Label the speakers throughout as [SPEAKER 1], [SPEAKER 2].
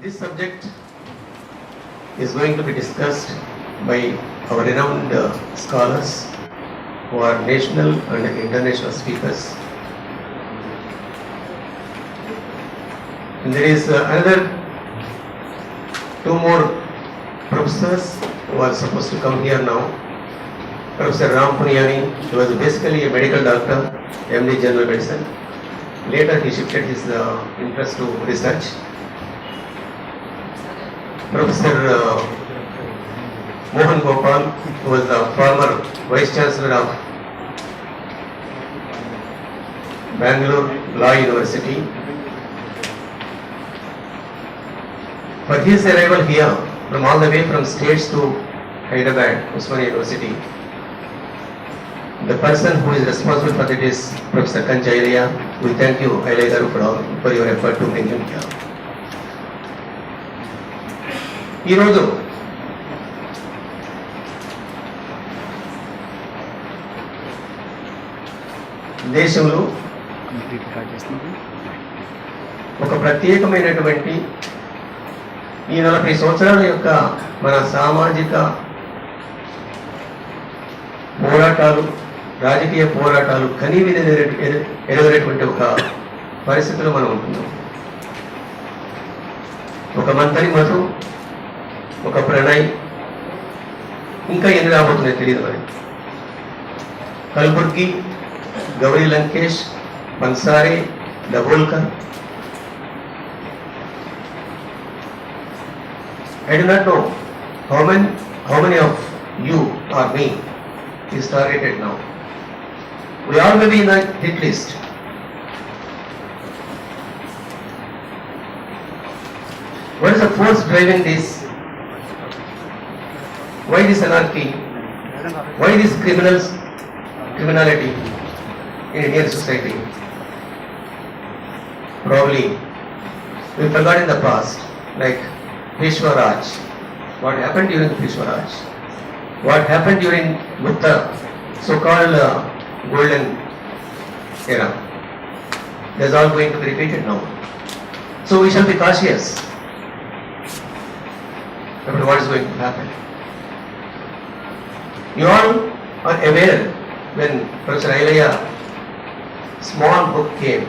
[SPEAKER 1] This subject is going to be discussed by our renowned scholars who are national and international speakers. And there is another two more professors who are supposed to come here now. Professor Ram Puniani, he was basically a medical doctor, MD General Medicine. Later he shifted his interest to research. Professor Mohan Gopal, who was the former Vice Chancellor of Bangalore Law University. For his arrival here, from all the way from states to Hyderabad, Usmania University, the person who is responsible for that is Professor Kancha Ilaya. We thank you, Ilaya Garu, for your effort to bring him here. ఈరోజు దేశంలో ఒక ప్రత్యేకమైనటువంటి ఈ 40 సంవత్సరాల యొక్క మన సామాజిక పోరాటాలు, రాజకీయ పోరాటాలు కనీవిని ఎరగనటువంటి ఒక పరిస్థితిలో మనం ఉంటున్నాం. ఒక మంతని మధు, ఒక ప్రణయ్, ఇంకా ఎన్ని రాబోతున్నాయి తెలియదు మరి. Kalburgi, Gauri Lankesh, బన్సారే, Dabholkar. I do not know how many of you or me is targeted now. We all may be in the hit list. What is the force driving this? Why this anarchy? Why this criminality in Indian society? Probably we forgot in the past, like Peshwa Raj. What happened during Peshwa Raj? What happened during Gupta, so-called golden era? That's all going to be repeated now. So we shall be cautious about what is going to happen. You all are aware when Professor Ilaya small book came,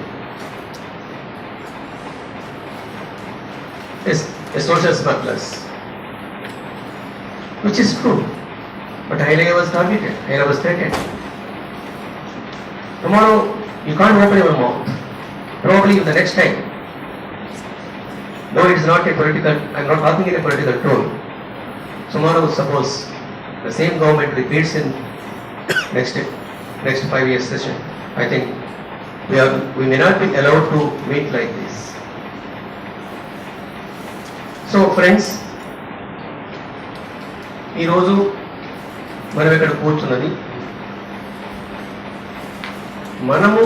[SPEAKER 1] is a social smugglers, which is true, but Ilaya was targeted, Ilaya was threatened. Tomorrow you can't open your mouth. Probably the next time, though it is not a political, I am not talking in a political tone. Tomorrow suppose the same government repeats in next 5 years session, I think we may not be allowed to meet like this. So friends, ఈరోజు మనం ఇక్కడ కూర్చున్నది మనము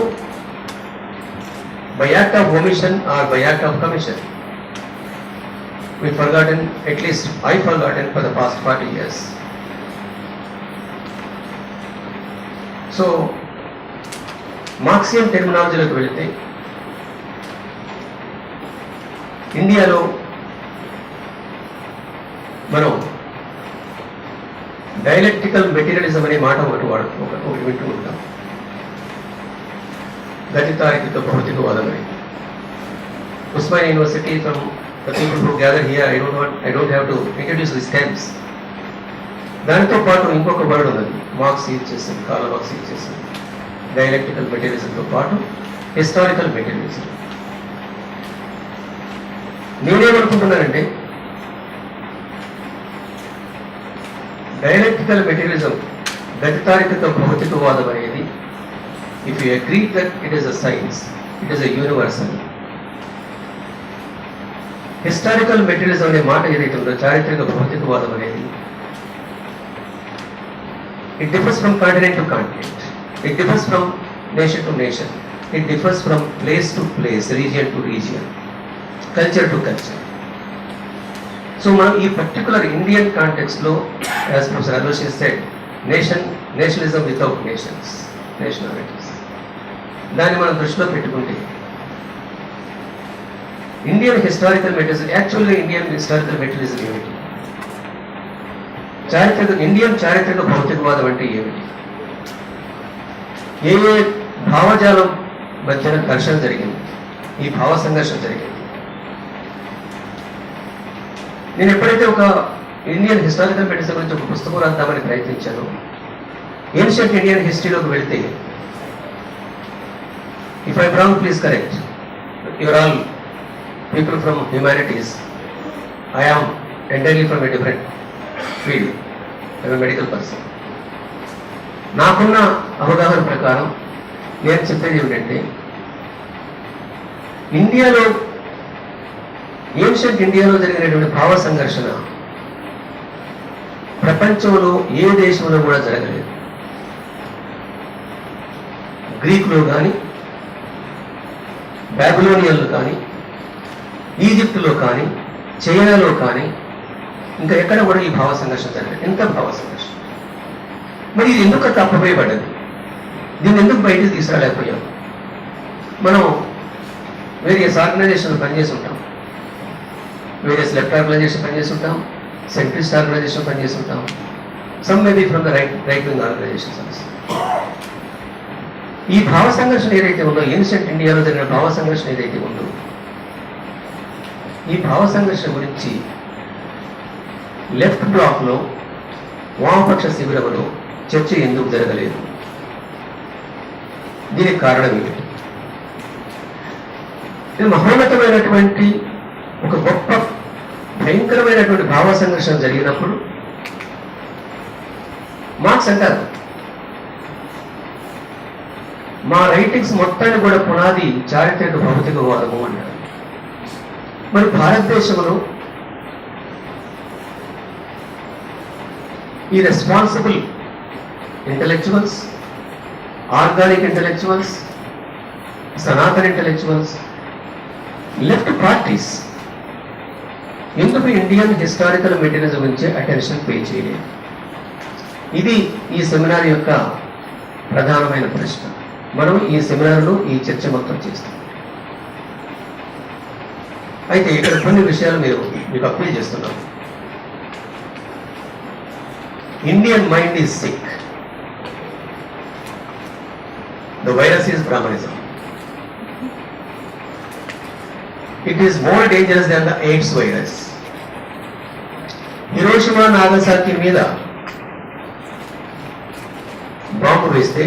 [SPEAKER 1] by act of omission or by act of commission. We forgotten, at least I forgotten for the past 40 years. So మార్క్సియం టెర్మినాలజీలోకి వెళితే ఇండియాలో మనం dialectical materialism అనే మాట ఒకటి వింటూ ఉంటాం. గతితార్కిక భౌతికవాదం అని. Osmania university from the people who gather here, I don't have to introduce these terms. దానితో పాటు ఇంకొక వర్డ్ ఉన్నది, మార్క్స్ యూజ్ చేసింది, కార్ల్ మార్క్స్ యూజ్ చేసింది. డైలెక్టికల్ మెటీరియలిజంతో పాటు హిస్టారికల్ మెటీరియలిజం. నేనేమనుకుంటున్నానంటే డైలెక్టికల్ మెటీరియలిజం, గతితార్కిక భౌతికవాదం అనేది, if you agree that it is a science, it is a universal. Historical materialism అనే మాట ఏదైతే ఉందో, చారిత్రక భౌతికవాదం అనేది, it differs from continent to continent, it differs from nation to nation, it differs from place to place, region to region, culture to culture. So మనం ఈ particular Indian context లో, as professor Aloysius said, nationalism without nations, nationalities, దాన్ని మనం దృష్టిలో పెట్టుకుంటే Indian historical material, యాక్చువల్గా Indian historical materialism ఏమిటి? Indian చారిత్రక భౌతికవాదం అంటే ఏమిటి? ఏ ఏ భావజాలం మధ్యన ఘర్షణ జరిగింది, ఈ భావ సంఘర్షణ జరిగింది. నేను ఎప్పుడైతే ఒక ఇండియన్ హిస్టారికల్ మెటీరియల్ గురించి ఒక పుస్తకం రాద్దామని ప్రయత్నించాను, ఏన్షియంట్ ఇండియన్ హిస్టరీలోకి వెళితే, if I wrong please correct, your all people from humanities, I am entirely from a different field. I am a medical person. నాకున్న అవగాహన ప్రకారం నేను చెప్పేది ఏమిటంటే, ఇండియాలో ఏన్షియంట్ ఇండియాలో జరిగినటువంటి భావ సంఘర్షణ ప్రపంచంలో ఏ దేశంలో కూడా జరగలేదు. గ్రీకులో కానీ, బాబిలోనియన్లు కానీ, ఈజిప్టులో కానీ, చైనాలో కానీ, ఇంకా ఎక్కడ కూడా ఈ భావ సంఘర్షణ జరగలేదు. ఎంత భావ సంఘర్షణ! మరి ఇది ఎందుకు తప్పపోయబడ్డది? దీన్ని ఎందుకు బయటకు తీసుకురాలేకపోయాం? మనం వేరియస్ ఆర్గనైజేషన్లు పనిచేసి ఉంటాం, వేరియస్ లెఫ్ట్ ఆర్గనైజేషన్ పనిచేసి ఉంటాం, సెంట్రిస్ట్ ఆర్గనైజేషన్ పనిచేసి ఉంటాం, some maybe from the right wing organizations. ఈ భావ సంఘర్షణ ఏదైతే ఉందో, ఏన్షియంట్ ఇండియాలో జరిగిన భావ సంఘర్షణ ఏదైతే ఉందో, ఈ భావ సంఘర్షణ గురించి లెఫ్ట్ బ్లాక్లో, వామపక్ష శిబిరంలో చర్చ ఎందుకు జరగలేదు? దీనికి కారణం ఏమిటి? ఇది మహోన్నతమైనటువంటి ఒక గొప్ప భయంకరమైనటువంటి భావ సంఘర్షణ జరిగినప్పుడు మార్క్స్ అంటారు, మా రైటింగ్స్ మొత్తాన్ని కూడా పునాది చారిత్రక భౌతికవాదము అంటారు. మరి భారతదేశంలో ఈ రెస్పాన్సిబుల్ ఇంటలెక్చువల్స్, ఆర్గానిక్ ఇంటలెక్చువల్స్, సనాతన ఇంటలెక్చువల్స్, లెఫ్ట్ పార్టీస్ ఎందుకు ఇండియన్ హిస్టారికల్ మెటీరియల్ గురించి అటెన్షన్ పే చేయలేదు? ఇది ఈ సెమినార్ యొక్క ప్రధానమైన ప్రశ్న. మనం ఈ సెమినార్లో ఈ చర్చ మొత్తం చేస్తాం. అయితే ఇక్కడ కొన్ని విషయాలు మీకు అప్పీల్ చేస్తున్నాం. Indian mind is sick. The virus is brahminism. It is more dangerous than the AIDS virus. Hiroshima Nagasaki మీద బాంబు వేస్తే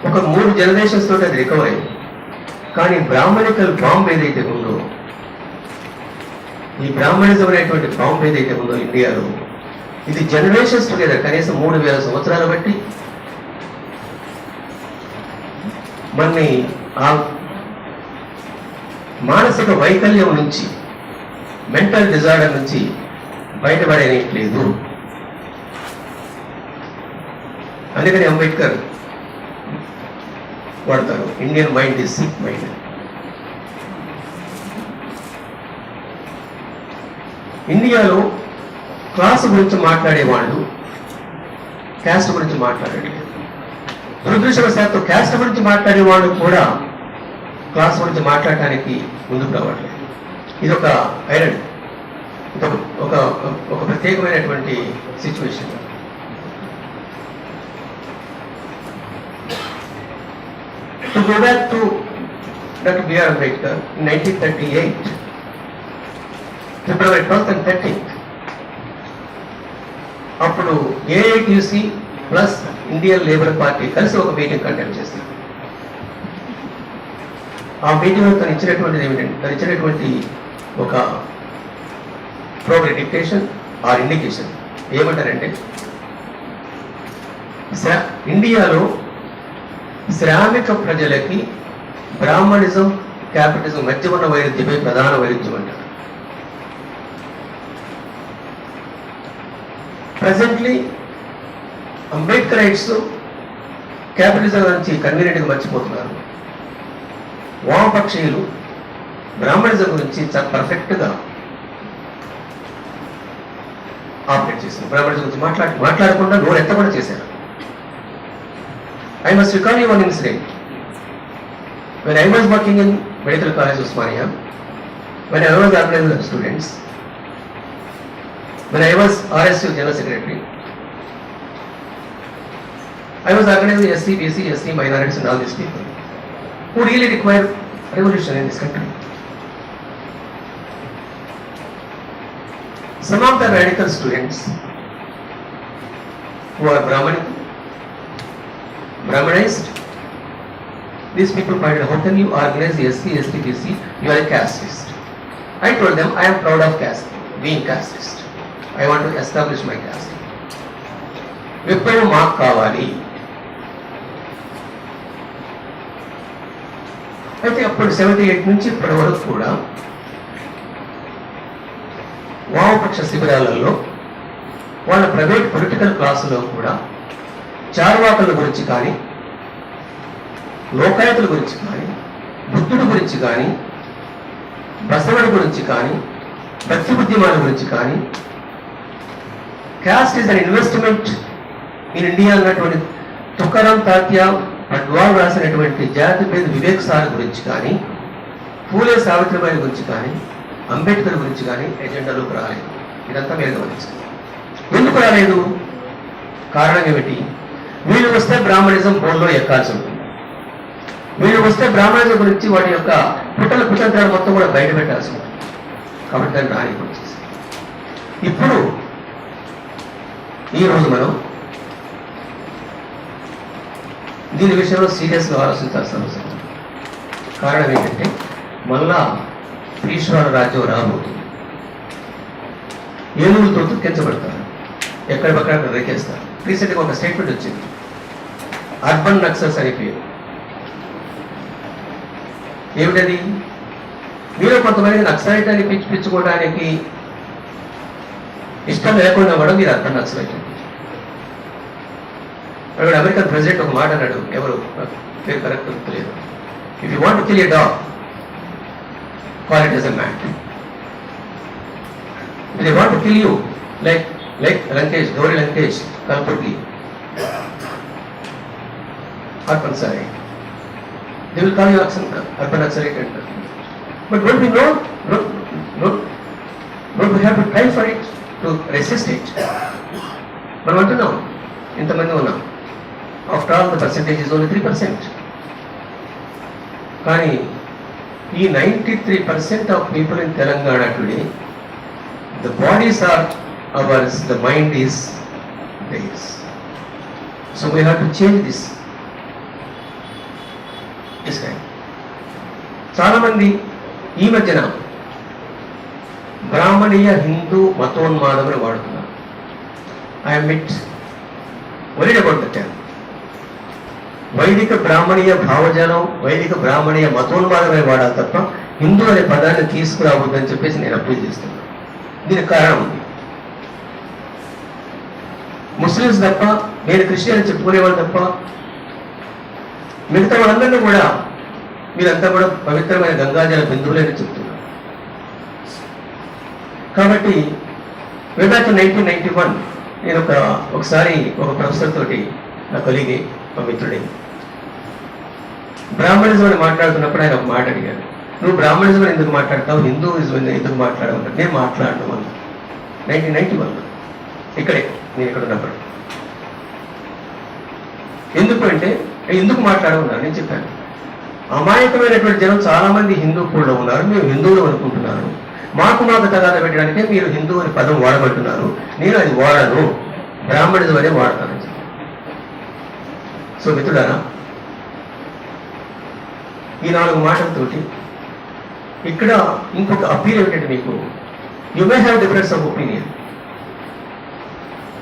[SPEAKER 1] ఒక 3 జనరేషన్స్ తోటి అది రికవర్ అయింది. కానీ బ్రాహ్మణికల్ బాంబు ఏదైతే ఉందో, ఈ బ్రాహ్మణిజం అనేటువంటి బాంబు ఏదైతే ఉందో ఇండియాలో, ఇది జనరేషన్స్ టుగెదర్, కనీసం 3000 సంవత్సరాలు బట్టి మనని ఆ మానసిక వైకల్యం నుంచి, మెంటల్ డిజార్డర్ నుంచి బయటపడేయట్లేదు. అందుకని అంబేద్కర్ వాడతారు, Indian mind is sick mind. ఇండియాలో క్లాస్ గురించి మాట్లాడేవాళ్ళు క్యాస్ట్ గురించి మాట్లాడలేదు. దురదృష్టవశాత్తు క్యాస్ట్ గురించి మాట్లాడేవాళ్ళు కూడా క్లాస్ గురించి మాట్లాడటానికి ముందుకు రావట్లేదు. ఇది ఒక ఐరన్, ఒక ప్రత్యేకమైనటువంటి situation. To go back to Dr. B.R. Ambedkar in 1938, February 12th and 13th, అప్పుడు AITC plus Indian labour party కలిసి ఒక మీటింగ్ కండక్ట్ చేస్తారు. ఆ మీటింగ్లో తను ఇచ్చినటువంటి ఒక ప్రోగ్రెస్ డిక్టేషన్ ఆర్ ఇండికేషన్ ఏమంటారంటే, ఇండియాలో శ్రామిక ప్రజలకి బ్రాహ్మణిజం, క్యాపిటలిజం మధ్య ఉన్న వైరుధ్యమే ప్రధాన వైరుధ్యం అంటారు. ప్రజెంట్లీ అంబేద్కరైట్స్ క్యాపిటలిజం నుంచి కన్వీనియంట్గా మర్చిపోతున్నారు. వామపక్షీయులు బ్రాహ్మణిజం గురించి చాలా పర్ఫెక్ట్గా ఆపరేట్ చేశారు. బ్రాహ్మణిజం గురించి మాట్లాడకుండా నోరు ఎత్తకుండా చేశారు. I must recall you one incident. When I was working in Medical College Osmania, when I was organizing the students, when I was RSU General Secretary, I was organizing SC, BC, SC, minorities and all these people who really require revolution in this country. Some of the radical students who are Brahmanized, these people find out, how can you organize the SC, ST, BC? You are a casteist. I told them, I am proud of caste, being casteist. I want to establish my caste. విప్లవం మాకు కావాలి. అయితే అప్పుడు 78 నుంచి ఇప్పటి వరకు కూడా వామపక్ష శిబిరాలలో వాళ్ళ ప్రైవేట్ పొలిటికల్ క్లాసులో కూడా చార్వాకుల గురించి కానీ, లోకాయతుల గురించి కానీ, బుద్ధుడి గురించి కానీ, బసవడి గురించి కానీ, భక్తి ఉద్యమాల గురించి కానీ, caste is an investment in India అన్నటువంటి తుకారాం తాత్యా అడ్వాల్ రాసినటువంటి జాతి పేద వివేక్ సార్ గురించి కానీ, పూలే సావిత్రిబాయి గురించి కానీ, అంబేద్కర్ గురించి కానీ ఎజెండాలోకి రాలేదు. ఇదంతా మీరు గమనించాలి. ఎందుకు రాలేదు? కారణం ఏమిటి? వీళ్ళు వస్తే బ్రాహ్మణిజం బోర్లో ఎక్కాల్సి ఉంటుంది. వీళ్ళు వస్తే బ్రాహ్మణిజం గురించి వాటి యొక్క కుతంత్రాలు మొత్తం కూడా బయట పెట్టాల్సి ఉంటుంది. కాబట్టి దాన్ని రాని వచ్చేసి ఇప్పుడు ఈరోజు మనం దీని విషయంలో సీరియస్గా ఆలోచించాల్సిన అవసరం ఉంది. కారణం ఏంటంటే మళ్ళా ఈశ్వర రాజ్యం రాబోతుంది. ఏనుగులతో తొక్కించబడతారు, ఎక్కడిపక్కడ రేకేస్తారు. రీసెంట్గా ఒక స్టేట్మెంట్ వచ్చింది, అర్బన్ నక్సల్స్ అని పేరు. ఏమిటది? మీరు కొంతమంది నక్సలైట్ అని పిచ్చుకోవడానికి ఇష్టం లేకుండా కూడా మీరు అర్బన్ నక్సలైట్. అక్కడ అమెరికన్ ప్రెసిడెంట్ ఒక మాట అన్నాడు, ఎవరు పేరు కరెక్ట్ గుర్తులేదు, if you want to kill a dog, call it as a man. If they want to kill you, like Lankesh, Gauri Lankesh, Kalpurgi, Arpan Sari, they will call you Arpan Sari. But don't we know? Don't we have to try for it, to resist it? మనం అంటున్నాం, ఇంతమంది ఉన్నాం. After all the percentage is only 3%. కానీ ఈ 93% of people in Telangana today, the bodies are ours, the mind is theirs. So we have to change this kind. చాలా మంది ఈ మధ్యన బ్రాహ్మణీయ హిందూ మతోన్మాదమని వాడుతున్నారు. I am bit worried about the term. వైదిక బ్రాహ్మణీయ భావజాలం, వైదిక బ్రాహ్మణీయ మతోన్మాదమే వాడాలి తప్ప హిందూ అనే పదాన్ని తీసుకురావద్దని చెప్పేసి నేను అప్పీల్ చేస్తున్నాను. దీనికి కారణం ఉంది. ముస్లిమ్స్ తప్ప, నేను క్రిస్టియన్ అని చెప్పుకునేవాళ్ళు తప్ప మిగతా వాళ్ళందరినీ కూడా మీరంతా కూడా పవిత్రమైన గంగాజల బిందువులని చెప్తున్నారు. కాబట్టి వేదాక 1991 నేను ఒకసారి ఒక ప్రొఫెసర్ తోటి, నా కొలీగి, మా మిత్రుడి, బ్రాహ్మణిజం అని మాట్లాడుతున్నప్పుడు ఆయన ఒక మాట అడిగారు, నువ్వు బ్రాహ్మణిజం ఎందుకు మాట్లాడతావు, హిందూయిజం ఎందుకు మాట్లాడవు? నేను మాట్లాడను అన్న 1991 ఇక్కడే, నేను ఇక్కడ ఉన్నప్పుడు. ఎందుకు అంటే, ఎందుకు మాట్లాడమన్నారు. నేను చెప్పాను, అమాయకమైనటువంటి జనం చాలా మంది హిందూ కూడా ఉన్నారు, మేము హిందువులు అనుకుంటున్నారు, మాకు తగాద పెట్టడానికే మీరు హిందూ అని పదం వాడబడుతున్నారు, నేను అది వాడను, బ్రాహ్మణిజం అనే వాడతాను. సో మిత్రులారా, ఈ 4 మాటలతోటి ఇక్కడ ఇంకొక అపీల్ ఏమిటంటే, మీకు you may have difference of opinion.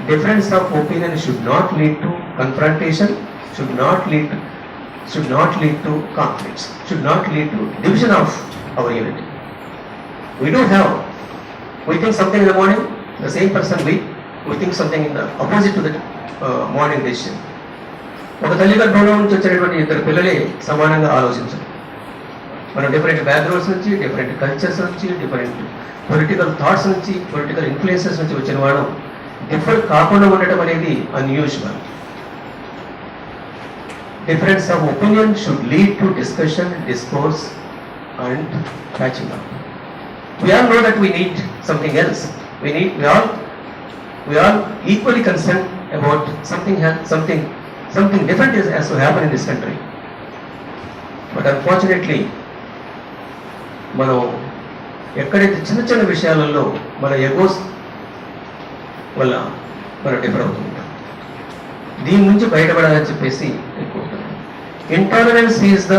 [SPEAKER 1] Difference of opinion should not lead to confrontation, should not lead to conflicts, should not lead to division of our unity. We think something in the morning, the same person we think something in the opposite to the morning decision. ఒక తల్లి గర్భంలో నుంచి వచ్చేటువంటి 2 పిల్లలే సమానంగా ఆలోచించారు. మనం different backgrounds నుంచి, డిఫరెంట్ కల్చర్స్ నుంచి, డిఫరెంట్ పొలిటికల్ థాట్స్ నుంచి, పొలిటికల్ ఇన్ఫ్లుయెన్సెస్ నుంచి వచ్చిన వాడు డిఫర్ కాకుండా ఉండటం అనేది unusual. Difference of opinion should lead to discussion, discourse and catching up. We all know that we need something else. We all equally concerned about something different has to happen in this country. But unfortunately, మనం ఎక్కడైతే చిన్న చిన్న విషయాలలో మన ఎగోస్ వల్ల మనం differ అవుతుంటాం. దీని నుంచి బయటపడాలని చెప్పేసి అనుకుంటున్నాను. Intolerance is the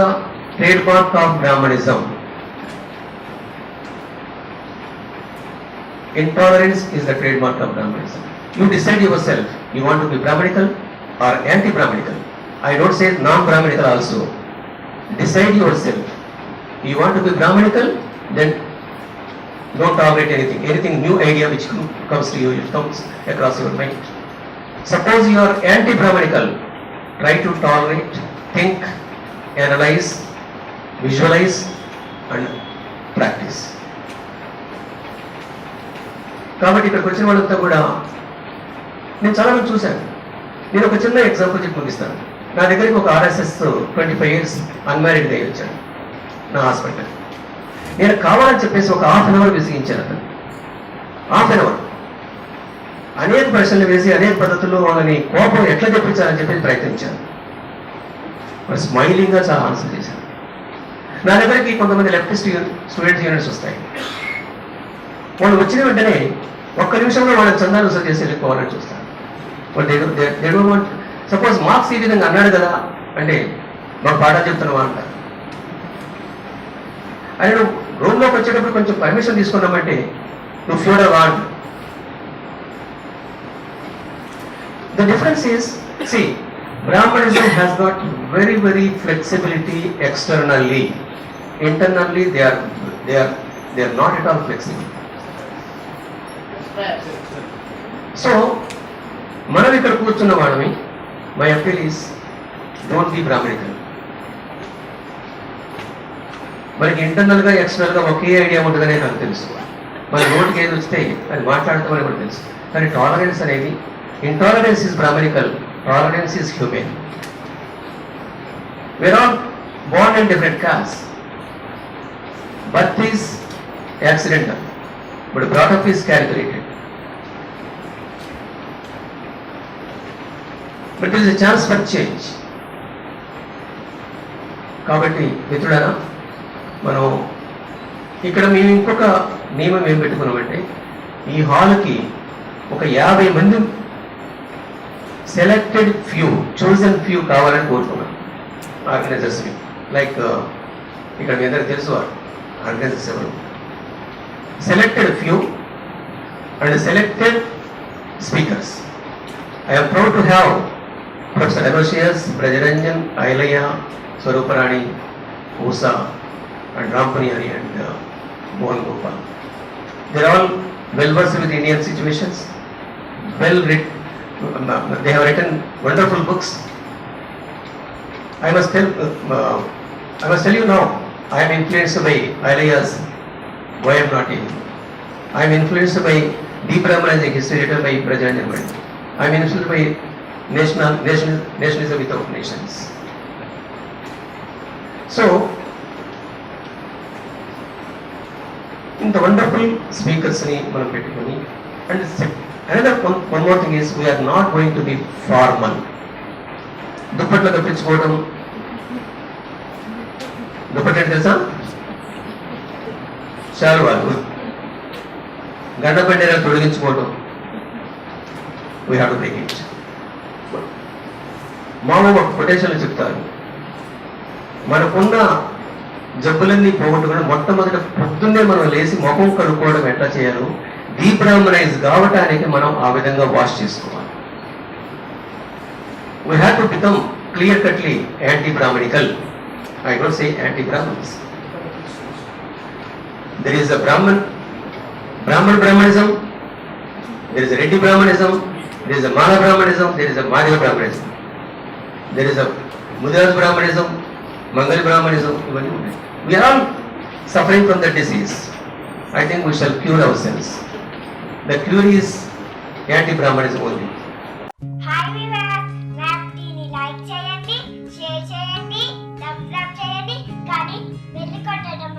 [SPEAKER 1] trade mark of Brahminism. Intolerance is the trademark of Brahmanism. You decide yourself. You want to be Brahmanical or anti-Brahmanical. I don't say non-Brahmanical also. Decide yourself. You want to be Brahmanical, then don't tolerate anything. Anything new idea which comes to you, it comes across your mind. Suppose you are anti-Brahmanical, try to tolerate, think, analyze, visualize and practice. కాబట్టి ఇక్కడికి వచ్చిన వాళ్ళంతా కూడా నేను చాలా మంది చూశాను. నేను ఒక చిన్న ఎగ్జాంపుల్ చెప్పి ముగిస్తాను. నా దగ్గరికి ఒక RSS 25 years అన్మ్యారీడ్ అయ్యి వచ్చాను నా హాస్పిటల్. నేను కావాలని చెప్పేసి ఒక ½ an hour విసిగించాను అతను. ½ an hour అనేక ప్రశ్నలు వేసి అనేక పద్ధతుల్లో వాళ్ళని కోపం ఎట్లా తెప్పించాలని చెప్పేసి ప్రయత్నించాను. మరి స్మైలింగ్గా చాలా ఆన్సర్ చేశాను. నా దగ్గరికి కొంతమంది లెఫ్టిస్ట్ స్టూడెంట్స్ యూనిట్స్ వస్తాయి. వాళ్ళు వచ్చిన వెంటనే ఒక్క నిమిషంలో వాళ్ళకి చందాలు వసూలు చేసి వెళ్ళిపోవాలని చూస్తాను. వాళ్ళు సపోజ్ మార్క్స్ ఈ విధంగా అన్నాడు కదా అంటే మాకు పాఠాలు చెప్తున్నావా అంటారు. అని నువ్వు రూమ్లోకి వచ్చేటప్పుడు కొంచెం పర్మిషన్ తీసుకున్నామంటే నువ్వు ఫ్యూడర్ వాంట్. The difference is see Brahmanism has got very very flexibility externally. Internally they are not at all flexible. So మనం ఇక్కడ కూర్చున్న వాళ్ళమి my appeal is don't be Brahminical. మనకి ఇంటర్నల్గా ఎక్స్టర్నల్గా ఒకే ఐడియా ఉంటుందనే నాకు తెలుసు. మన నోటికి ఏది వస్తే అది మాట్లాడతామని కూడా తెలుసు. కానీ టాలరెన్స్ అనేది intolerance is brahminical, tolerance is human. We are all born in different castes. Birth is accidental, but brought up is calculated. But there is a chance for change. కాబట్టి మిత్రులారా, మనం ఇక్కడ మేము ఇంకొక నియమం ఏం పెట్టుకున్నామంటే ఈ హాల్కి ఒక 50 మంది సెలెక్టెడ్ ఫ్యూ, చోజన్ ఫ్యూ కావాలని కోరుకున్నాం ఆర్గనైజర్స్ని. లైక్ ఇక్కడ మీ అందరికి తెలుసు ఆర్గనైజర్స్ ఎవరు. Selected few and selected speakers. I am proud to have Professor Aloysius, Brajaranjan, Ailaya, Swaruparani, Usa and Rampaniyani and Mohan Gopal. They are all well versed with Indian situations, well written. They have written wonderful books. I must tell you now, I am influenced by Ailaya's Why I am Not Here. I am influenced by Debrahmanizing history written by Brajaranjan. I am influenced by nationalism without nations. So, in the wonderful speakers ni manam pettukoni, and another one more thing is we are not going to be formal. దుప్పట్లు కప్పించుకోవడం, దుప్పట్లు తెలుసా, శాలువాలు, గండ బండేరాలు తొలగించుకోవడం. We have to break it. మామూలు ఒక కొటేషన్లు చెప్తారు, మనకున్న జబ్బులన్నీ పోగొట్టుకుని మొట్టమొదటి పొద్దున్నే మనం లేచి ముఖం కడుక్కోవడం ఎట్లా చేయాలో డీబ్రాహ్మనైజ్ కావటానికి మనం ఆ విధంగా వాష్ చేసుకోవాలి. We have to become clear-cutly anti-Brahmanical. I don't say anti-Brahmins. There is a Brahmanism, there is a Reddy Brahmanism, there is a Mala Brahmanism, there is a Madhya Brahmanism, there is a Mudraj Brahmanism, Mangal Brahmanism. We are all suffering from the disease. I think we shall cure ourselves. The cure is anti-Brahmanism only.
[SPEAKER 2] Hi viewers, ma'am దీన్ని like చేయండి, share చేయండి, Thums up చేయండి, కానీ bell కొట్టడం